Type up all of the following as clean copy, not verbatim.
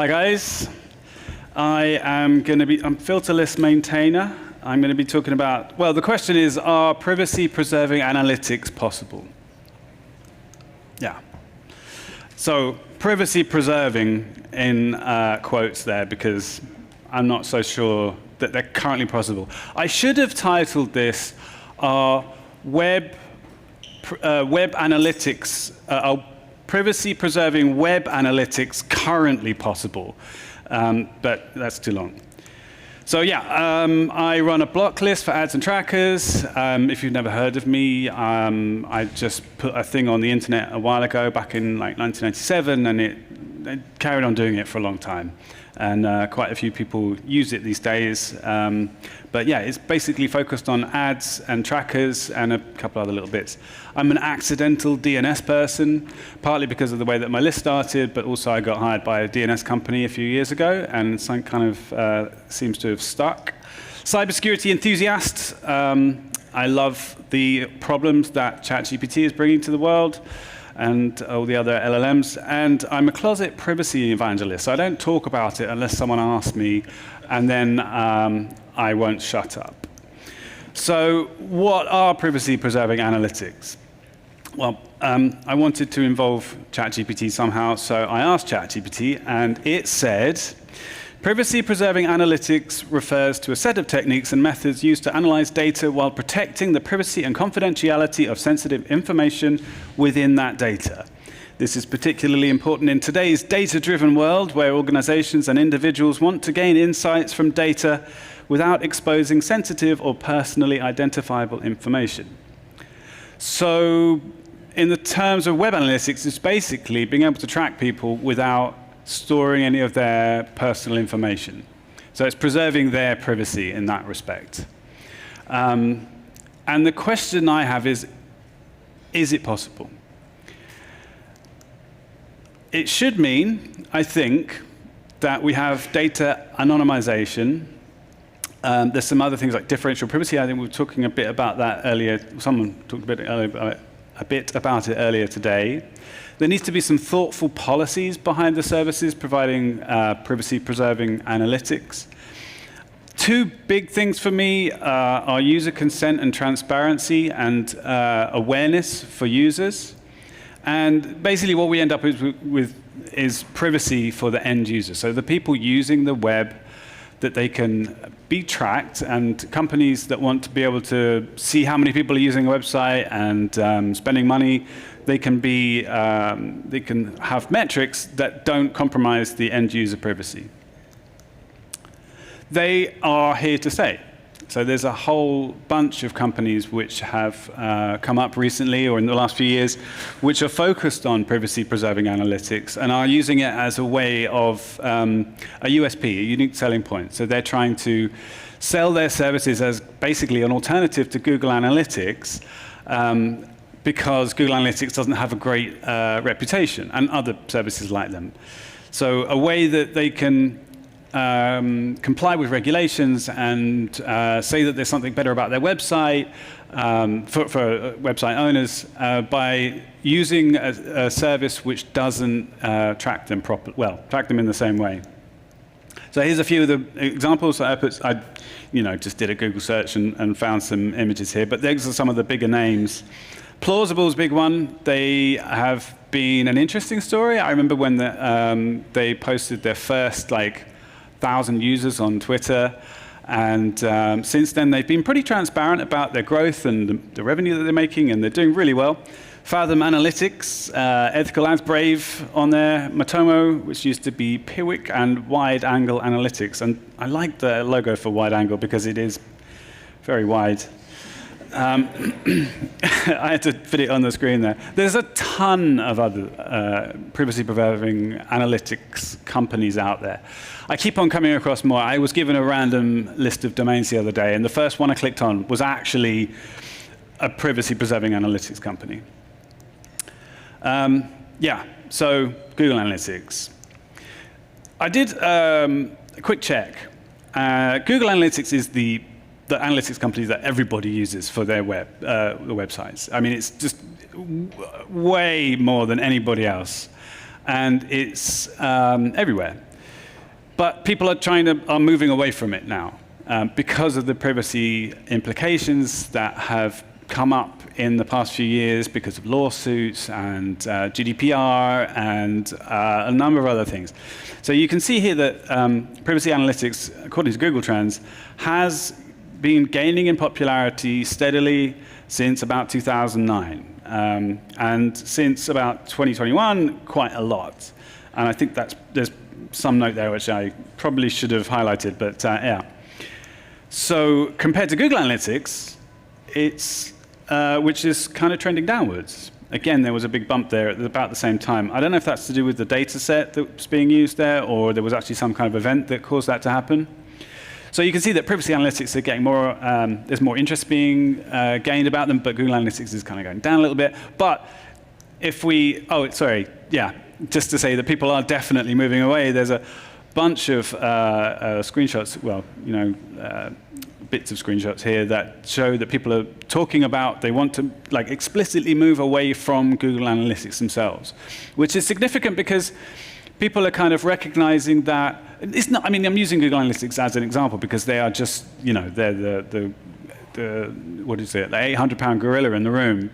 Hi guys, I'm filter list maintainer. I'm going to be talking about, well, the question is, are privacy preserving analytics possible? Yeah. So privacy preserving in quotes there, because I'm not so sure that they're currently possible. I should have titled this web analytics, privacy preserving web analytics currently possible, but that's too long. So yeah, I run a block list for ads and trackers. If you've never heard of me, I just put a thing on the internet a while ago, back in like 1997, and it carried on doing it for a long time. And quite a few people use it these days. But yeah, it's basically focused on ads and trackers and a couple other little bits. I'm an accidental DNS person, partly because of the way that my list started, but also I got hired by a DNS company a few years ago, and some kind of seems to have stuck. Cybersecurity enthusiast. I love the problems that ChatGPT is bringing to the world, and all the other LLMs. And I'm a closet privacy evangelist. So I don't talk about it unless someone asks me, and then I won't shut up. So what are privacy-preserving analytics? Well, I wanted to involve ChatGPT somehow, so I asked ChatGPT, and it said, privacy-preserving analytics refers to a set of techniques and methods used to analyze data while protecting the privacy and confidentiality of sensitive information within that data. This is particularly important in today's data-driven world, where organizations and individuals want to gain insights from data without exposing sensitive or personally identifiable information. So in the terms of web analytics, it's basically being able to track people without storing any of their personal information. So it's preserving their privacy in that respect. And the question I have is it possible? It should mean, I think, that we have data anonymization. There's some other things like differential privacy. I think we were talking a bit about that earlier. Someone talked a bit about it earlier today. There needs to be some thoughtful policies behind the services providing privacy-preserving analytics. Two big things for me are user consent and transparency and awareness for users. And basically what we end up with is privacy for the end user. So the people using the web, that they can be tracked, and companies that want to be able to see how many people are using a website and spending money, they can have metrics that don't compromise the end user privacy. They are here to stay. So there's a whole bunch of companies which have come up recently or in the last few years which are focused on privacy-preserving analytics and are using it as a way of a USP, a unique selling point. So they're trying to sell their services as basically an alternative to Google Analytics because Google Analytics doesn't have a great reputation and other services like them. So a way that they can comply with regulations and say that there's something better about their website for website owners by using a service which doesn't track them properly, track them in the same way. So here's a few of the examples. I just did a Google search and found some images here, but these are some of the bigger names. Plausible's a big one. They have been an interesting story. I remember when they posted their first 1,000 users on Twitter, and since then they've been pretty transparent about their growth and the revenue that they're making, and they're doing really well. Fathom Analytics, Ethical Ads, Brave on there, Matomo, which used to be Piwik, and Wide Angle Analytics. And I like the logo for Wide Angle because it is very wide. I had to fit it on the screen there. There's a ton of other privacy-preserving analytics companies out there. I keep on coming across more. I was given a random list of domains the other day, and the first one I clicked on was actually a privacy-preserving analytics company. Yeah, so Google Analytics. I did a quick check. Google Analytics is the analytics company that everybody uses for their websites. I mean, it's just way more than anybody else. And it's everywhere. But people are moving away from it now because of the privacy implications that have come up in the past few years because of lawsuits and GDPR and a number of other things. So you can see here that privacy analytics, according to Google Trends, has been gaining in popularity steadily since about 2009. And since about 2021, quite a lot. And I think there's some note there which I probably should have highlighted, but yeah. So compared to Google Analytics, which is kind of trending downwards. Again, there was a big bump there at about the same time. I don't know if that's to do with the data set that's being used there, or there was actually some kind of event that caused that to happen. So you can see that privacy analytics are getting more, there's more interest being gained about them, but Google Analytics is kind of going down a little bit. But if we, just to say that people are definitely moving away. There's a bunch of screenshots, well, bits of screenshots here that show that people are talking about they want to explicitly move away from Google Analytics themselves, which is significant because people are kind of recognizing that it's not. I mean, I'm using Google Analytics as an example because they are just, they're the what is it, the 800-pound gorilla in the room.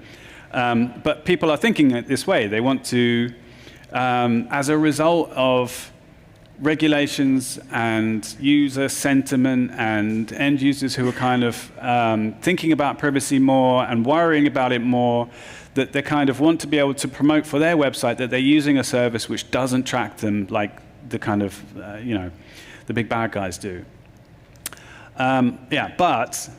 But people are thinking it this way. They want to, as a result of regulations and user sentiment and end users who are kind of thinking about privacy more and worrying about it more, that they kind of want to be able to promote for their website that they're using a service which doesn't track them like the kind of, the big bad guys do. But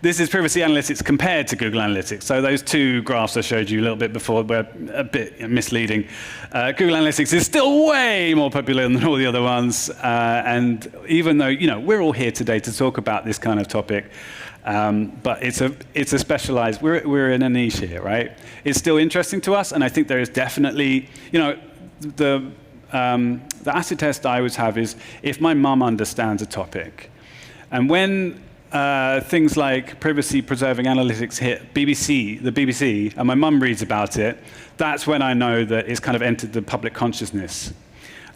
this is privacy analytics compared to Google Analytics. So those two graphs I showed you a little bit before were a bit misleading. Google Analytics is still way more popular than all the other ones. And even though, we're all here today to talk about this kind of topic, but it's a specialized, we're in a niche here, right? It's still interesting to us, and I think there is definitely, the acid test I always have is if my mum understands a topic, and when things like privacy-preserving analytics hit the BBC, and my mum reads about it, that's when I know that it's kind of entered the public consciousness.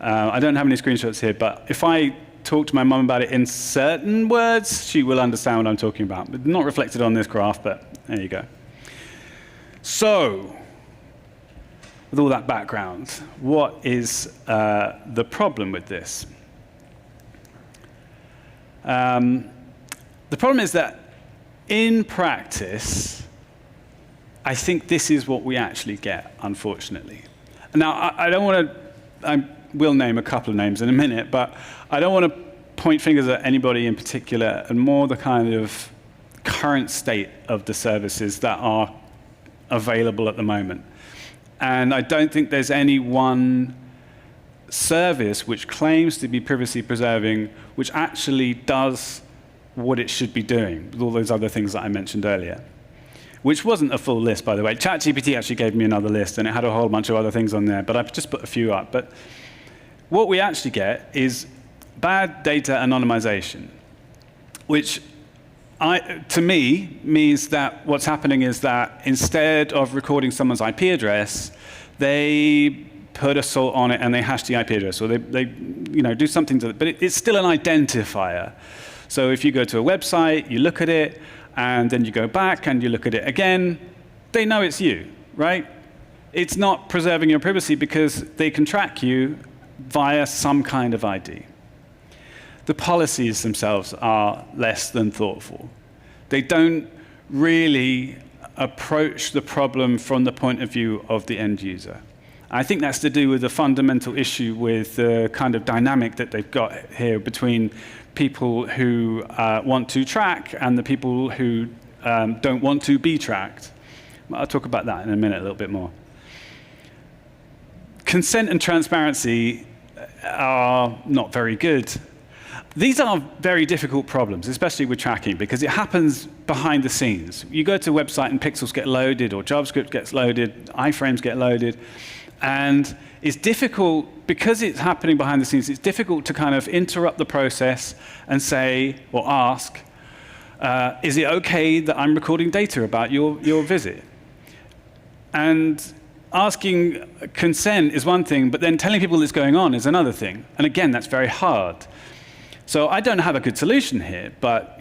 I don't have any screenshots here, but if I talk to my mum about it in certain words, she will understand what I'm talking about. But not reflected on this graph, but there you go. So, with all that background, what is the problem with this? The problem is that in practice, I think this is what we actually get, unfortunately. Now, I don't want to, I will name a couple of names in a minute, but I don't want to point fingers at anybody in particular, and more the kind of current state of the services that are available at the moment. And I don't think there's any one service which claims to be privacy preserving, which actually does what it should be doing, with all those other things that I mentioned earlier. Which wasn't a full list, by the way. ChatGPT actually gave me another list, and it had a whole bunch of other things on there, but I've just put a few up. But what we actually get is bad data anonymization, which to me means that what's happening is that instead of recording someone's IP address, they put a salt on it and they hash the IP address, or they do something to it, but it's still an identifier. So if you go to a website, you look at it, and then you go back and you look at it again, they know it's you, right? It's not preserving your privacy because they can track you via some kind of ID. The policies themselves are less than thoughtful. They don't really approach the problem from the point of view of the end user. I think that's to do with the fundamental issue with the kind of dynamic that they've got here between people who want to track and the people who don't want to be tracked. I'll talk about that in a minute a little bit more. Consent and transparency are not very good. These are very difficult problems, especially with tracking, because it happens behind the scenes. You go to a website and pixels get loaded, or JavaScript gets loaded, iframes get loaded, and it's difficult, because it's happening behind the scenes, it's difficult to kind of interrupt the process and say, or ask, is it okay that I'm recording data about your visit? And asking consent is one thing, but then telling people it's going on is another thing. And again, that's very hard. So I don't have a good solution here, but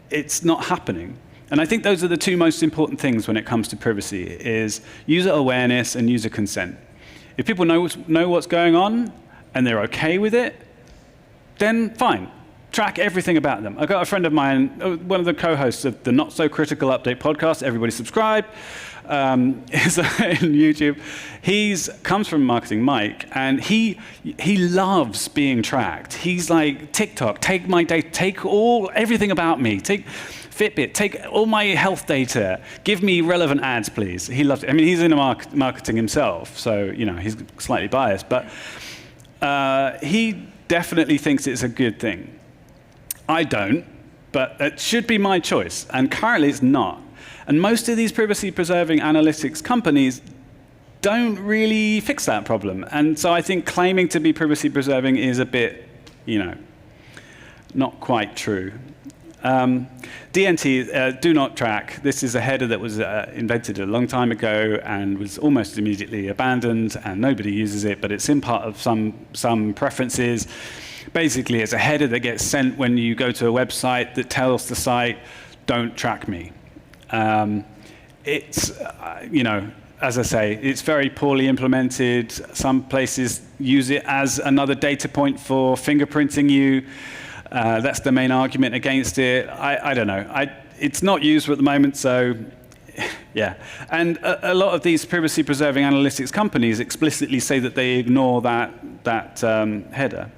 it's not happening. And I think those are the two most important things when it comes to privacy, is user awareness and user consent. If people know what's going on and they're okay with it, then fine. Track everything about them. I've got a friend of mine, one of the co-hosts of the Not So Critical Update podcast, everybody subscribe, is in YouTube. He comes from Marketing Mike, and he loves being tracked. He's like, TikTok, take my data, take everything about me, take Fitbit, take all my health data, give me relevant ads, please. He loves it. I mean, he's into marketing himself, so he's slightly biased, but he definitely thinks it's a good thing. I don't, but it should be my choice, and currently it's not. And most of these privacy-preserving analytics companies don't really fix that problem. And so I think claiming to be privacy-preserving is a bit, not quite true. DNT, do not track. This is a header that was invented a long time ago and was almost immediately abandoned, and nobody uses it, but it's in part of some preferences. Basically, it's a header that gets sent when you go to a website that tells the site, don't track me. It's, as I say, it's very poorly implemented. Some places use it as another data point for fingerprinting you. That's the main argument against it. I don't know. It's not used at the moment, so yeah. And a lot of these privacy-preserving analytics companies explicitly say that they ignore that header.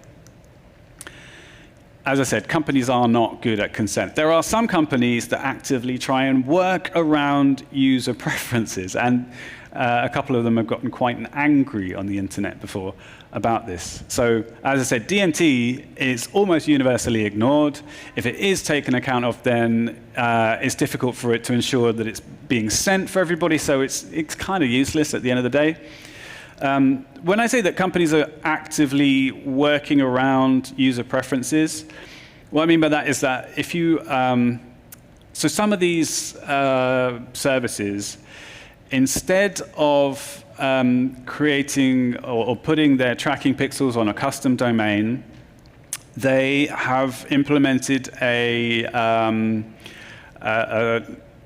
As I said, companies are not good at consent. There are some companies that actively try and work around user preferences, and a couple of them have gotten quite angry on the internet before about this. So, as I said, DNT is almost universally ignored. If it is taken account of, then it's difficult for it to ensure that it's being sent for everybody, so it's kind of useless at the end of the day. When I say that companies are actively working around user preferences, what I mean by that is that if you, so some of these services, instead of creating or putting their tracking pixels on a custom domain, they have implemented a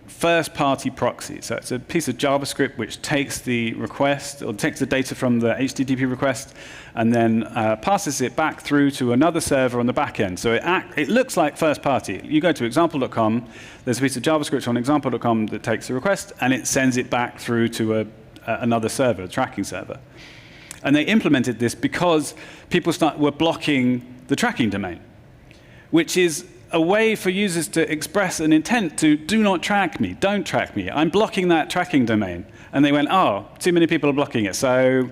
first-party proxy. So it's a piece of JavaScript which takes the request, or takes the data from the HTTP request, and then passes it back through to another server on the back end. So it looks like first-party. You go to example.com, there's a piece of JavaScript on example.com that takes the request, and it sends it back through to another server, a tracking server. And they implemented this because people were blocking the tracking domain, which is a way for users to express an intent to do not track me, don't track me. I'm blocking that tracking domain. And they went, oh, too many people are blocking it, so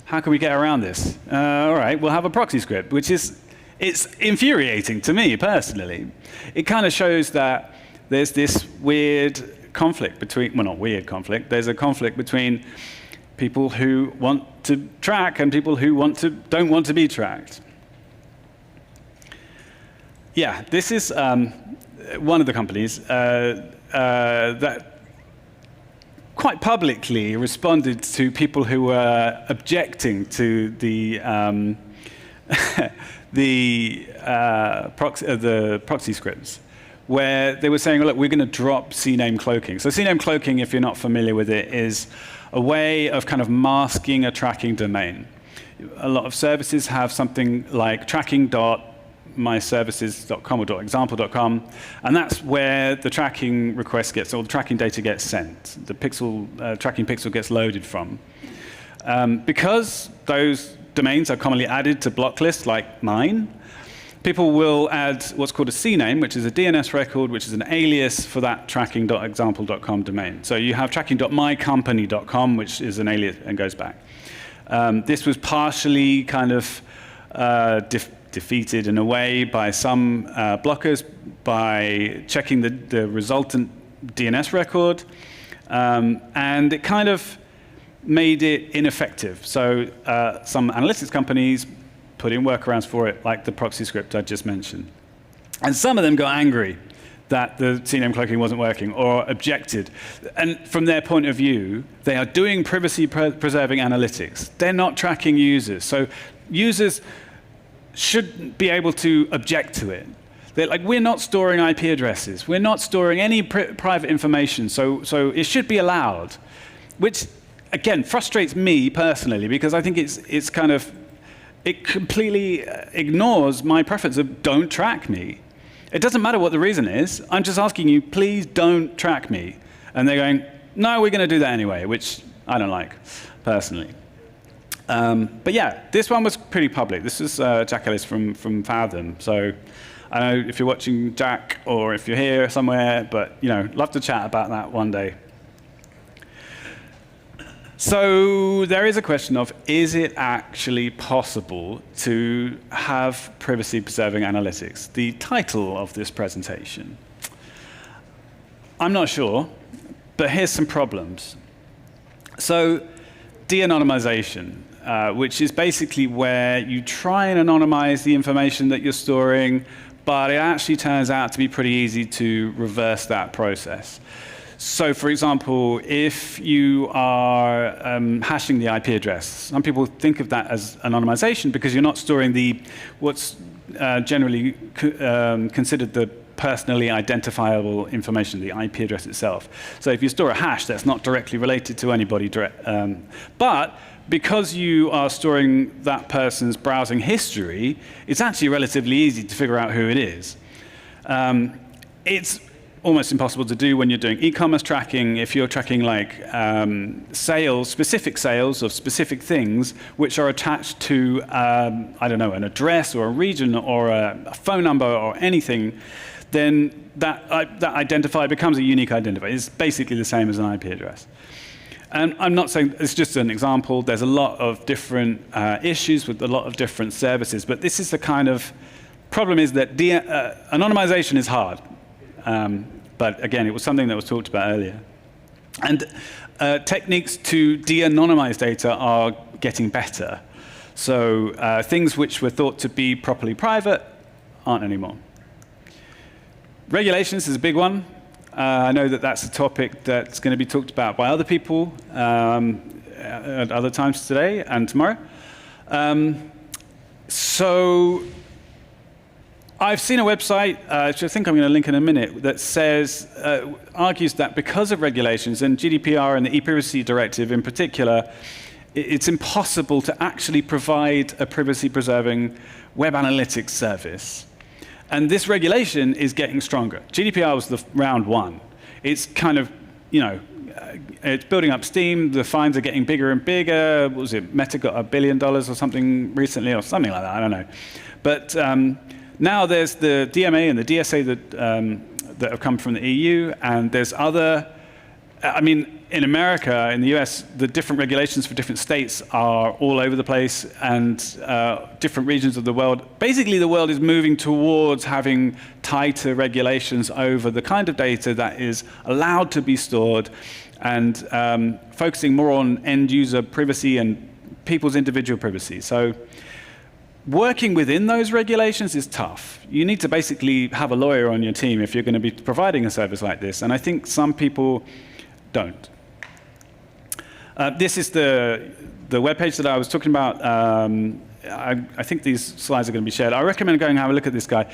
how can we get around this? All right, we'll have a proxy script, which it's infuriating to me personally. It kind of shows that there's this weird conflict between, well, not weird conflict, there's a conflict between people who want to track and people who don't want to be tracked. Yeah, this is one of the companies that quite publicly responded to people who were objecting to the proxy scripts, where they were saying, oh, look, we're going to drop CNAME cloaking. So CNAME cloaking, if you're not familiar with it, is a way of kind of masking a tracking domain. A lot of services have something like tracking.myservices.com or .example.com, and that's where the tracking request gets, or the tracking data gets sent. The tracking pixel gets loaded from. Because those domains are commonly added to blocklists like mine, people will add what's called a CNAME, which is a DNS record, which is an alias for that tracking.example.com domain. So you have tracking.mycompany.com, which is an alias and goes back. This was partially kind of defeated in a way by some blockers by checking the resultant DNS record, and it kind of made it ineffective. So some analytics companies put in workarounds for it, like the proxy script I just mentioned. And some of them got angry. that the CNAME cloaking wasn't working or objected. And from their point of view, they are doing privacy-preserving analytics. They're not tracking users. So users should be able to object to it. They're like, we're not storing IP addresses. We're not storing any private information. So it should be allowed, which, again, frustrates me personally because I think it's kind of, it completely ignores my preference of don't track me. It doesn't matter what the reason is. I'm just asking you, please don't track me. And they're going, no, we're going to do that anyway, which I don't like, personally. But yeah, this one was pretty public. This is Jack Ellis from Fathom. So I don't know if you're watching Jack or if you're here somewhere, but love to chat about that one day. So there is a question of, is it actually possible to have privacy-preserving analytics? The title of this presentation. I'm not sure, but here's some problems. So de-anonymization, which is basically where you try and anonymize the information that you're storing, but it actually turns out to be pretty easy to reverse that process. So, for example, if you are hashing the IP address, some people think of that as anonymization because you're not storing what's generally considered the personally identifiable information, the IP address itself. So if you store a hash that's not directly related to anybody, but because you are storing that person's browsing history, it's actually relatively easy to figure out who it is. It's almost impossible to do when you're doing e-commerce tracking, if you're tracking like specific sales of specific things, which are attached to, I don't know, an address or a region or a phone number or anything, then that identifier becomes a unique identifier. It's basically the same as an IP address. And I'm not saying, it's just an example. There's a lot of different issues with a lot of different services, but this is the kind of problem is that anonymization is hard. But again, it was something that was talked about earlier. And techniques to de-anonymize data are getting better. So things which were thought to be properly private aren't anymore. Regulations is a big one. I know that that's a topic that's going to be talked about by other people at other times today and tomorrow. So I've seen a website, which I think I'm going to link in a minute, that argues that because of regulations, and GDPR and the e-privacy directive in particular, it's impossible to actually provide a privacy-preserving web analytics service. And this regulation is getting stronger. GDPR was the round one. It's kind of, it's building up steam. The fines are getting bigger and bigger. What was it? Meta got $1 billion or something recently, or something like that. I don't know. But now there's the DMA and the DSA that have come from the EU, and there's other. I mean, in America, in the US, the different regulations for different states are all over the place, and different regions of the world. Basically, the world is moving towards having tighter regulations over the kind of data that is allowed to be stored, and focusing more on end-user privacy and people's individual privacy. So working within those regulations is tough. You need to basically have a lawyer on your team if you're going to be providing a service like this, and I think some people don't. This is the webpage that I was talking about. I think these slides are going to be shared. I recommend going and have a look at this guy,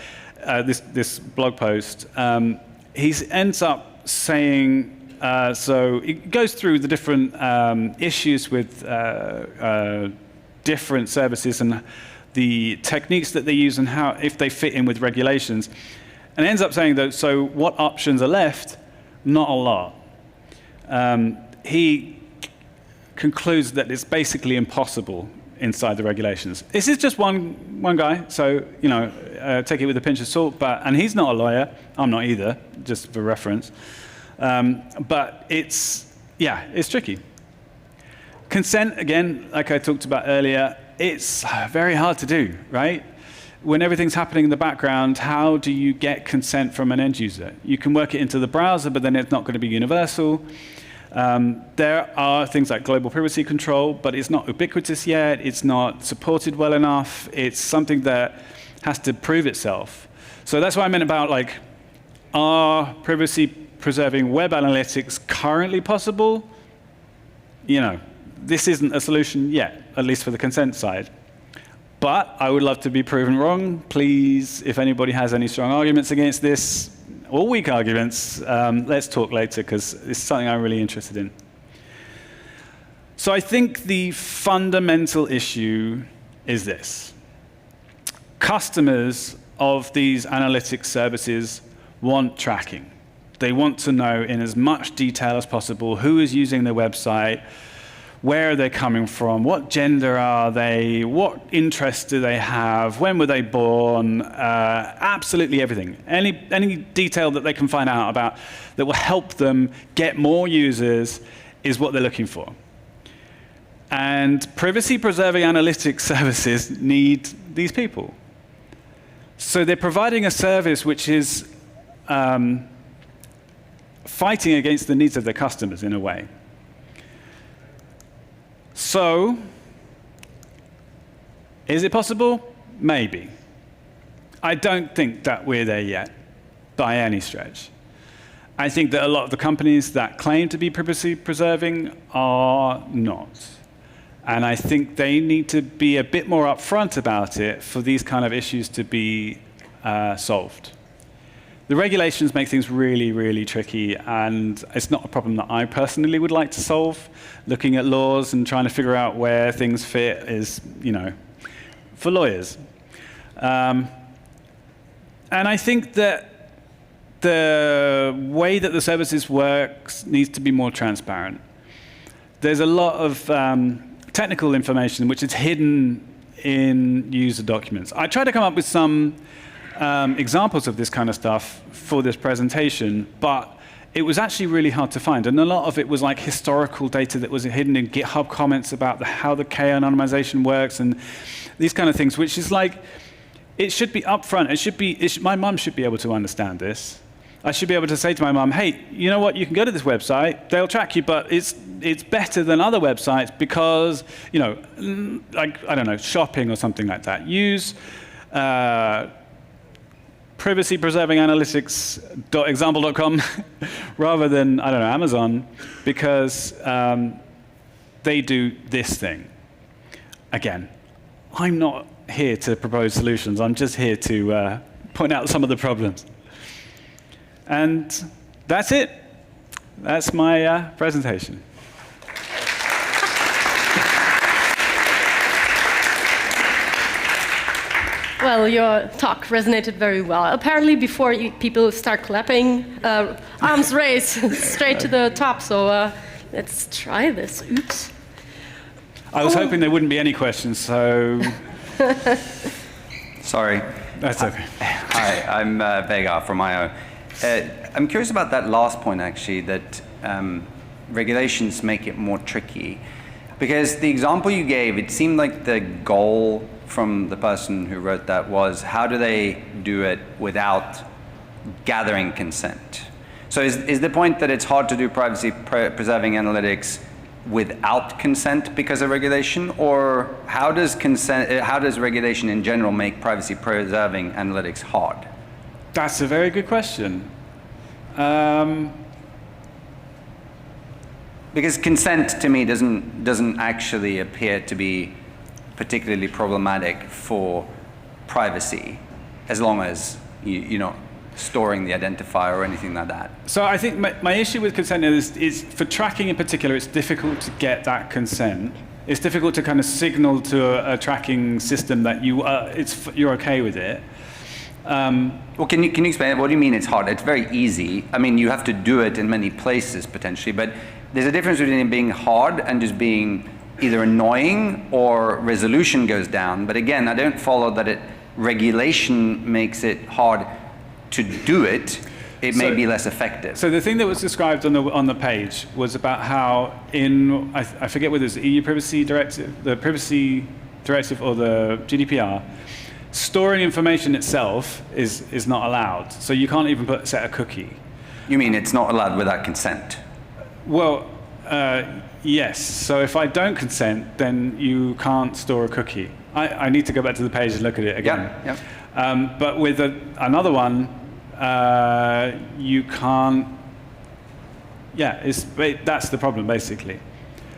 this blog post. He ends up saying, so it goes through the different issues with different services and the techniques that they use and how, if they fit in with regulations. And it ends up saying that, so what options are left? Not a lot. He concludes that it's basically impossible inside the regulations. This is just one guy, so take it with a pinch of salt. And he's not a lawyer. I'm not either, just for reference. But it's tricky. Consent, again, like I talked about earlier, it's very hard to do, right? When everything's happening in the background, how do you get consent from an end user? You can work it into the browser, but then it's not going to be universal. There are things like global privacy control, but it's not ubiquitous yet. It's not supported well enough. It's something that has to prove itself. So that's what I meant about Are privacy-preserving web analytics currently possible? This isn't a solution yet, at least for the consent side. But I would love to be proven wrong. Please, if anybody has any strong arguments against this, or weak arguments, let's talk later, because it's something I'm really interested in. So I think the fundamental issue is this. Customers of these analytics services want tracking. They want to know in as much detail as possible who is using their website, where are they coming from, what gender are they, what interests do they have, when were they born, absolutely everything. Any detail that they can find out about that will help them get more users is what they're looking for. And privacy-preserving analytics services need these people. So they're providing a service which is fighting against the needs of their customers in a way. So, is it possible? Maybe. I don't think that we're there yet, by any stretch. I think that a lot of the companies that claim to be privacy-preserving are not. And I think they need to be a bit more upfront about it for these kind of issues to be solved. The regulations make things really, really tricky, and it's not a problem that I personally would like to solve. Looking at laws and trying to figure out where things fit is, for lawyers. And I think that the way that the services work needs to be more transparent. There's a lot of technical information which is hidden in user documents. I tried to come up with some examples of this kind of stuff for this presentation, but it was actually really hard to find. And a lot of it was like historical data that was hidden in GitHub comments about how the k-anonymization works and these kind of things, which is like, it should be upfront. My mum should be able to understand this. I should be able to say to my mum, hey, you know what, you can go to this website, they'll track you, but it's better than other websites because, like, I don't know, shopping or something like that. Use privacy-preserving analytics.example.com rather than, I don't know, Amazon, because they do this thing. Again, I'm not here to propose solutions. I'm just here to point out some of the problems. And that's it. That's my presentation. Well, your talk resonated very well. Apparently, before people start clapping, arms raised straight to the top. So let's try this. Oops. I was hoping there wouldn't be any questions, so... Sorry. That's okay. Hi, I'm Vega from eyeo. I'm curious about that last point, actually, that regulations make it more tricky. Because the example you gave, it seemed like the goal from the person who wrote that was, how do they do it without gathering consent? So is the point that it's hard to do privacy-preserving analytics without consent because of regulation? Or how does regulation in general make privacy-preserving analytics hard? That's a very good question. Because consent, to me, doesn't actually appear to be particularly problematic for privacy, as long as you're not storing the identifier or anything like that. So I think my issue with consent is for tracking in particular, it's difficult to get that consent. It's difficult to kind of signal to a tracking system that you're okay with it. Well, can you explain it? What do you mean it's hard? It's very easy. I mean, you have to do it in many places potentially, but there's a difference between it being hard and just being either annoying or resolution goes down. But again, I don't follow that regulation makes it hard to do it. It may be less effective. So the thing that was described on the page was about how I forget whether it's the EU Privacy Directive, the Privacy Directive or the GDPR, storing information itself is not allowed. So you can't even set a cookie. You mean it's not allowed without consent? Well, yes. So if I don't consent, then you can't store a cookie. I need to go back to the page and look at it again. Yeah. But with another one, you can't. Yeah, that's the problem, basically.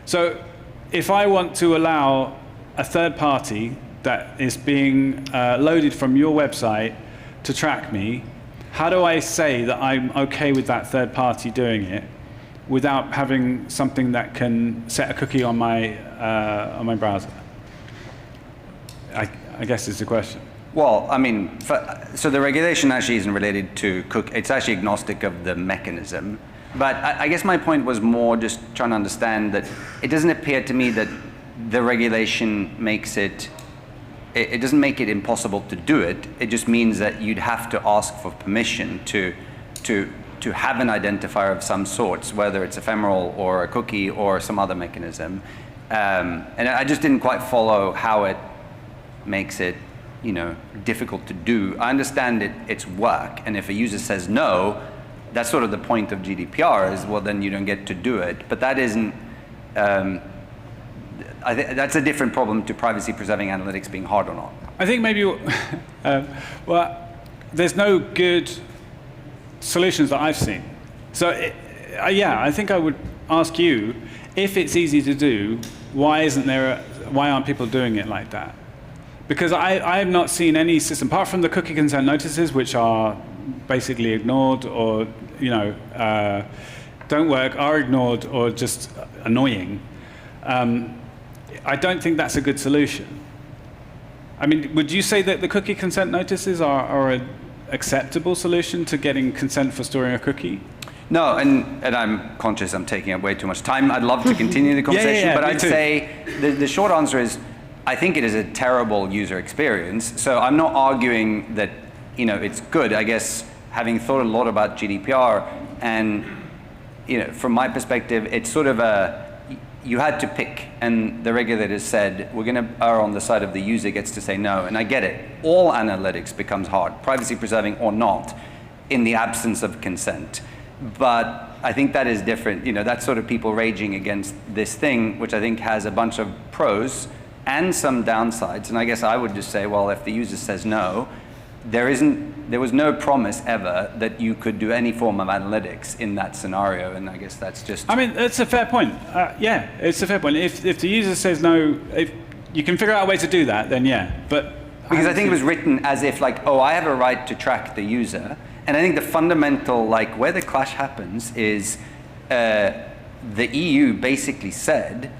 So if I want to allow a third party that is being loaded from your website to track me, how do I say that I'm okay with that third party doing it without having something that can set a cookie on my browser? I guess is the question. Well, I mean, so the regulation actually isn't related to it's actually agnostic of the mechanism. But I guess my point was more just trying to understand that it doesn't appear to me that the regulation makes it doesn't make it impossible to do it. It just means that you'd have to ask for permission to have an identifier of some sorts, whether it's ephemeral or a cookie or some other mechanism. And I just didn't quite follow how it makes it, difficult to do. I understand its work, and if a user says no, that's sort of the point of GDPR is, well, then you don't get to do it. But that isn't. I think that's a different problem to privacy-preserving analytics being hard or not. I think maybe, well, there's no good solutions that I've seen. So, yeah, I think I would ask you, if it's easy to do, why aren't people doing it like that? Because I have not seen any system, apart from the cookie consent notices, which are basically ignored or, don't work, are ignored, or just annoying. I don't think that's a good solution. I mean, would you say that the cookie consent notices are an acceptable solution to getting consent for storing a cookie? No, and I'm conscious I'm taking up way too much time. I'd love to continue the conversation, but I'd say the short answer is I think it is a terrible user experience. So I'm not arguing that it's good. I guess having thought a lot about GDPR, and from my perspective, it's sort of you had to pick, and the regulators said, we're going to err on the side of the user gets to say no. And I get it. All analytics becomes hard, privacy preserving or not, in the absence of consent. But I think that is different. That's sort of people raging against this thing, which I think has a bunch of pros and some downsides. And I guess I would just say, well, if the user says no, there was no promise ever that you could do any form of analytics in that scenario, and I guess that's just... I mean, it's a fair point. Yeah, it's a fair point. If the user says no, if you can figure out a way to do that, then yeah. But because I think it was written as if like, oh, I have a right to track the user, and I think the fundamental, like, where the clash happens is the EU basically said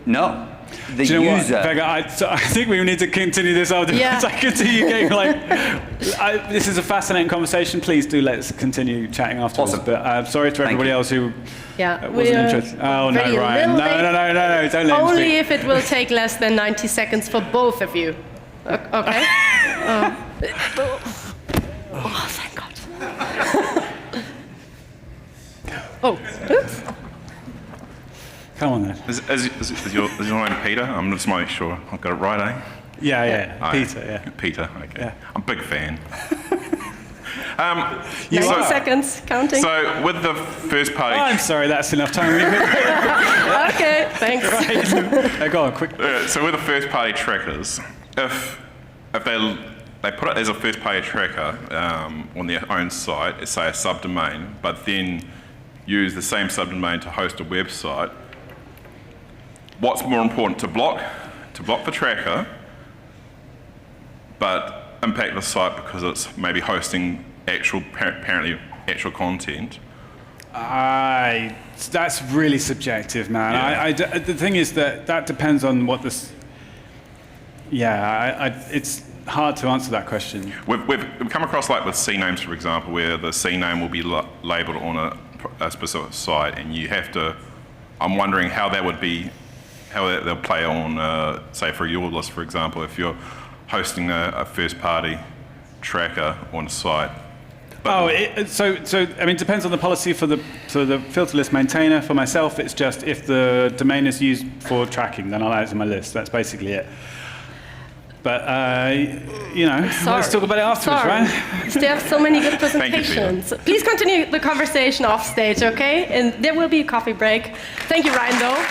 no. The do you know user. What, Vega, I think we need to continue this argument. Yeah. I continue getting this is a fascinating conversation. Please do let's continue chatting afterwards. Awesome. But sorry to everybody else who wasn't interested. Oh no, Ryan! No! Don't let Only him if it will take less than 90 seconds for both of you. Okay. Oh, thank God. Oh, oops. Come on then. Is your name Peter? I'm just making sure I've got it right, eh? Yeah. Peter, yeah. Peter, okay. Yeah. I'm a big fan. 90 seconds, counting. So with the first page... Oh, I'm sorry, that's enough time. Okay, thanks. Right. Go on, quick. So with the first party trackers, if they put it as a first party tracker on their own site, it's say a subdomain, but then use the same subdomain to host a website, what's more important, to block the tracker, but impact the site because it's maybe hosting apparently actual content? That's really subjective, man. Yeah. The thing is that depends on what this. Yeah, it's hard to answer that question. We've come across like with CNAMEs, for example, where the CNAME will be labelled on a specific site, and you have to. I'm wondering how that would be, how they'll play on, say, for your list, for example, if you're hosting a first-party tracker on a site. But so I mean, it depends on the policy for the filter list maintainer. For myself, it's just if the domain is used for tracking, then I'll add it to my list. That's basically it. But let's talk about it afterwards, right? You still have so many good presentations. Please continue the conversation off stage, okay? And there will be a coffee break. Thank you, Ryan, though.